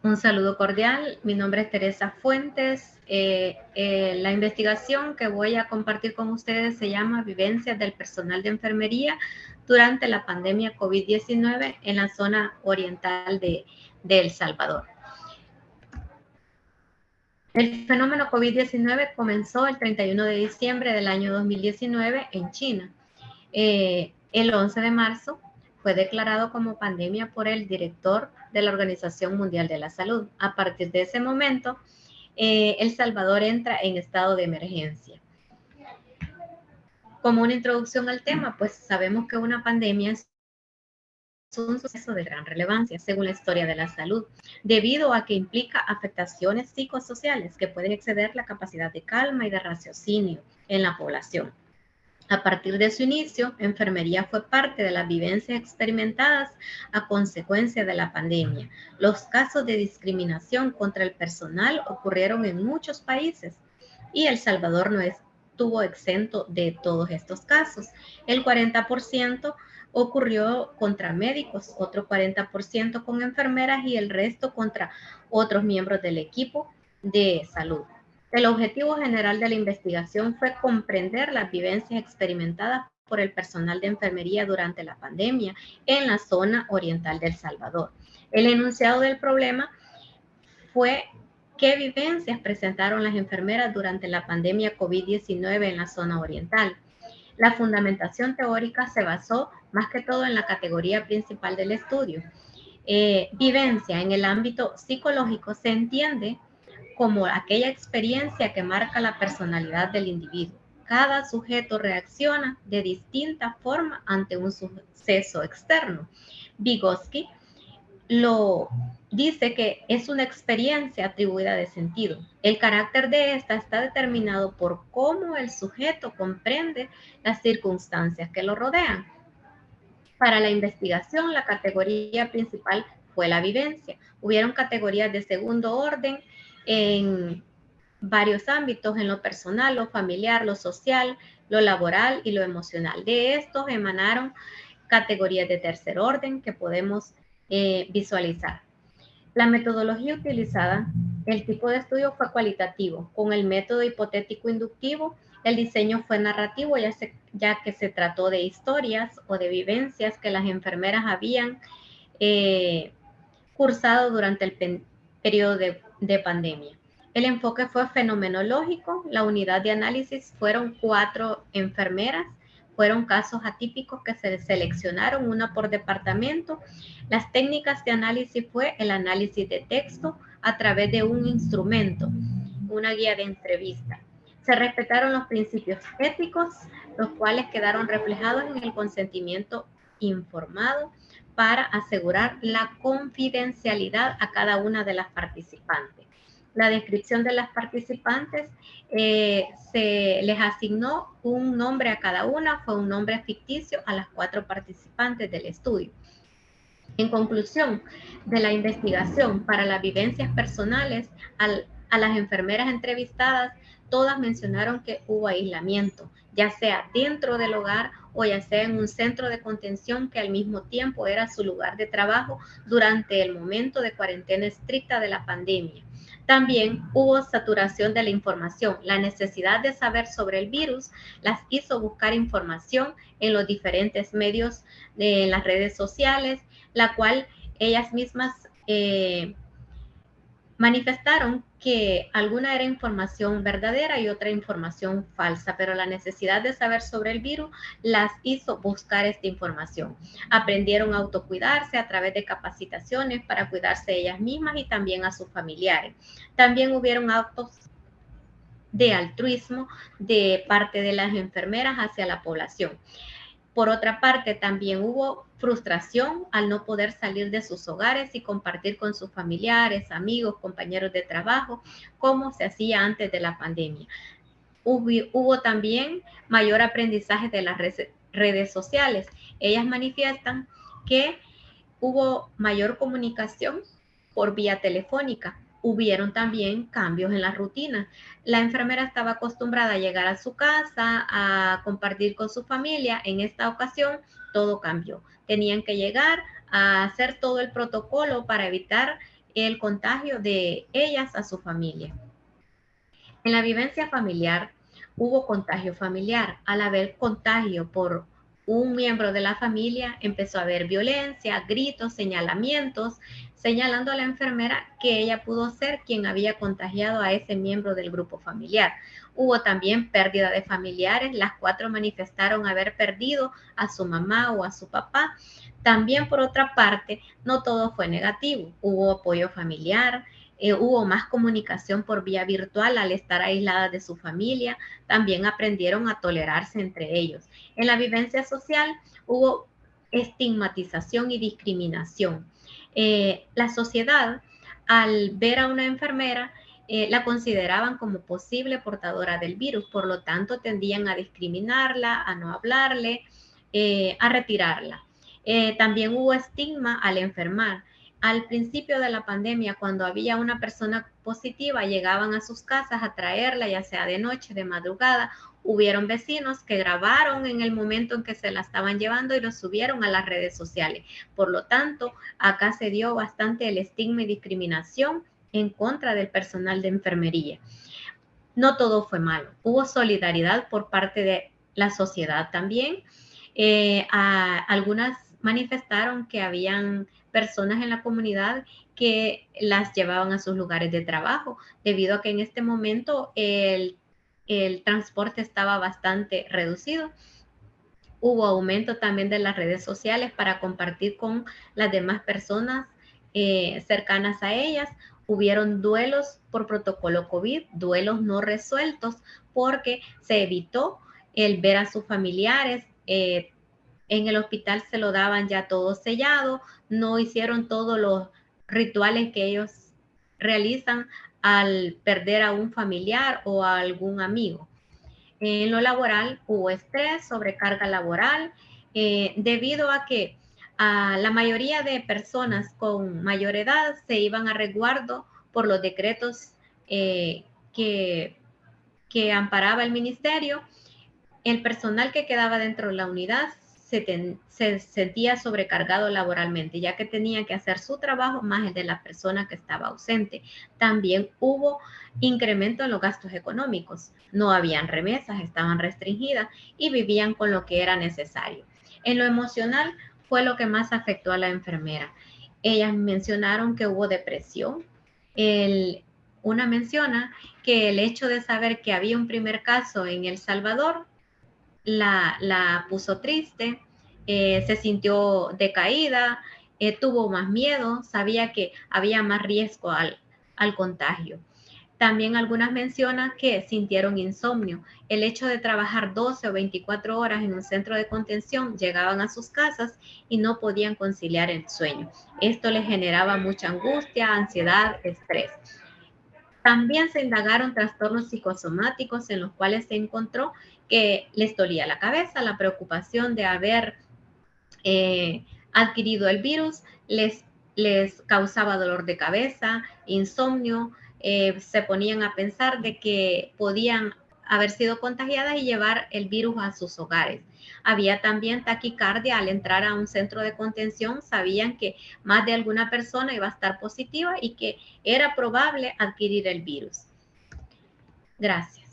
Un saludo cordial, mi nombre es Teresa Fuentes. La investigación que voy a compartir con ustedes se llama Vivencias del personal de enfermería durante la pandemia COVID-19 en la zona oriental de El Salvador. El fenómeno COVID-19 comenzó el 31 de diciembre del año 2019 en China. El 11 de marzo fue declarado como pandemia por el director de la Organización Mundial de la Salud. A partir de ese momento, El Salvador entra en estado de emergencia. Como una introducción al tema, pues sabemos que una pandemia es un suceso de gran relevancia según la historia de la salud, debido a que implica afectaciones psicosociales que pueden exceder la capacidad de calma y de raciocinio en la población. A partir de su inicio, enfermería fue parte de las vivencias experimentadas a consecuencia de la pandemia. Los casos de discriminación contra el personal ocurrieron en muchos países y El Salvador no estuvo exento de todos estos casos. El 40% ocurrió contra médicos, otro 40% con enfermeras y el resto contra otros miembros del equipo de salud. El objetivo general de la investigación fue comprender las vivencias experimentadas por el personal de enfermería durante la pandemia en la zona oriental de El Salvador. El enunciado del problema fue qué vivencias presentaron las enfermeras durante la pandemia COVID-19 en la zona oriental. La fundamentación teórica se basó más que todo en la categoría principal del estudio. Vivencia en el ámbito psicológico se entiende como aquella experiencia que marca la personalidad del individuo. Cada sujeto reacciona de distinta forma ante un suceso externo. Vygotsky lo dice que es una experiencia atribuida de sentido. El carácter de esta está determinado por cómo el sujeto comprende las circunstancias que lo rodean. Para la investigación, la categoría principal fue la vivencia. Hubieron categorías de segundo orden en varios ámbitos, en lo personal, lo familiar, lo social, lo laboral y lo emocional. De estos emanaron categorías de tercer orden que podemos visualizar. La metodología utilizada, el tipo de estudio fue cualitativo. Con el método hipotético inductivo, el diseño fue narrativo, ya que se trató de historias o de vivencias que las enfermeras habían cursado durante el periodo de pandemia. El enfoque fue fenomenológico. La unidad de análisis fueron 4 enfermeras. Fueron casos atípicos que se seleccionaron, una por departamento. Las técnicas de análisis fue el análisis de texto a través de un instrumento, una guía de entrevista. Se respetaron los principios éticos, los cuales quedaron reflejados en el consentimiento informado para asegurar la confidencialidad a cada una de las participantes. La descripción de las participantes se les asignó un nombre a cada una, fue un nombre ficticio a las 4 participantes del estudio. En conclusión de la investigación para las vivencias personales, a las enfermeras entrevistadas, todas mencionaron que hubo aislamiento, ya sea dentro del hogar o ya sea en un centro de contención que al mismo tiempo era su lugar de trabajo durante el momento de cuarentena estricta de la pandemia. También hubo saturación de la información. La necesidad de saber sobre el virus las hizo buscar información en los diferentes medios, en las redes sociales, la cual ellas mismas manifestaron que alguna era información verdadera y otra información falsa, pero la necesidad de saber sobre el virus las hizo buscar esta información. Aprendieron a autocuidarse a través de capacitaciones para cuidarse ellas mismas y también a sus familiares. También hubieron actos de altruismo de parte de las enfermeras hacia la población. Por otra parte, también hubo frustración al no poder salir de sus hogares y compartir con sus familiares, amigos, compañeros de trabajo, como se hacía antes de la pandemia. Hubo también mayor aprendizaje de las redes sociales. Ellas manifiestan que hubo mayor comunicación por vía telefónica. Hubieron también cambios en la rutina. La enfermera estaba acostumbrada a llegar a su casa, a compartir con su familia. En esta ocasión, todo cambió. Tenían que llegar a hacer todo el protocolo para evitar el contagio de ellas a su familia. En la vivencia familiar hubo contagio familiar. Al haber contagio por un miembro de la familia, empezó a haber violencia, gritos, señalamientos, señalando a la enfermera que ella pudo ser quien había contagiado a ese miembro del grupo familiar. Hubo también pérdida de familiares. Las 4 manifestaron haber perdido a su mamá o a su papá. También, por otra parte, no todo fue negativo. Hubo apoyo familiar, hubo más comunicación por vía virtual al estar aisladas de su familia. También aprendieron a tolerarse entre ellos. En la vivencia social hubo estigmatización y discriminación. La sociedad, al ver a una enfermera, la consideraban como posible portadora del virus, por lo tanto tendían a discriminarla, a no hablarle, a retirarla. También hubo estigma al enfermar. Al principio de la pandemia, cuando había una persona positiva, llegaban a sus casas a traerla, ya sea de noche, de madrugada. Hubieron vecinos que grabaron en el momento en que se la estaban llevando y lo subieron a las redes sociales. Por lo tanto, acá se dio bastante el estigma y discriminación en contra del personal de enfermería. No todo fue malo. Hubo solidaridad por parte de la sociedad también. Algunas manifestaron que habían personas en la comunidad que las llevaban a sus lugares de trabajo, debido a que en este momento el transporte estaba bastante reducido. Hubo aumento también de las redes sociales para compartir con las demás personas cercanas a ellas. Hubieron duelos por protocolo COVID, duelos no resueltos, porque se evitó el ver a sus familiares. En el hospital se lo daban ya todo sellado, no hicieron todos los rituales que ellos realizan al perder a un familiar o a algún amigo. En lo laboral hubo estrés, sobrecarga laboral, debido a que la mayoría de personas con mayor edad se iban a resguardo por los decretos que amparaba el ministerio. El personal que quedaba dentro de la unidad se sentía sobrecargado laboralmente, ya que tenía que hacer su trabajo más el de la persona que estaba ausente. También hubo incremento en los gastos económicos. No habían remesas, estaban restringidas y vivían con lo que era necesario. En lo emocional fue lo que más afectó a la enfermera. Ellas mencionaron que hubo depresión. Una menciona que el hecho de saber que había un primer caso en El Salvador la puso triste, se sintió decaída, tuvo más miedo, sabía que había más riesgo al contagio. También algunas mencionan que sintieron insomnio. El hecho de trabajar 12 o 24 horas en un centro de contención, llegaban a sus casas y no podían conciliar el sueño. Esto les generaba mucha angustia, ansiedad, estrés. También se indagaron trastornos psicosomáticos en los cuales se encontró que les dolía la cabeza, la preocupación de haber adquirido el virus, les causaba dolor de cabeza, insomnio, se ponían a pensar de que podían haber sido contagiadas y llevar el virus a sus hogares. Había también taquicardia al entrar a un centro de contención, sabían que más de alguna persona iba a estar positiva y que era probable adquirir el virus. Gracias.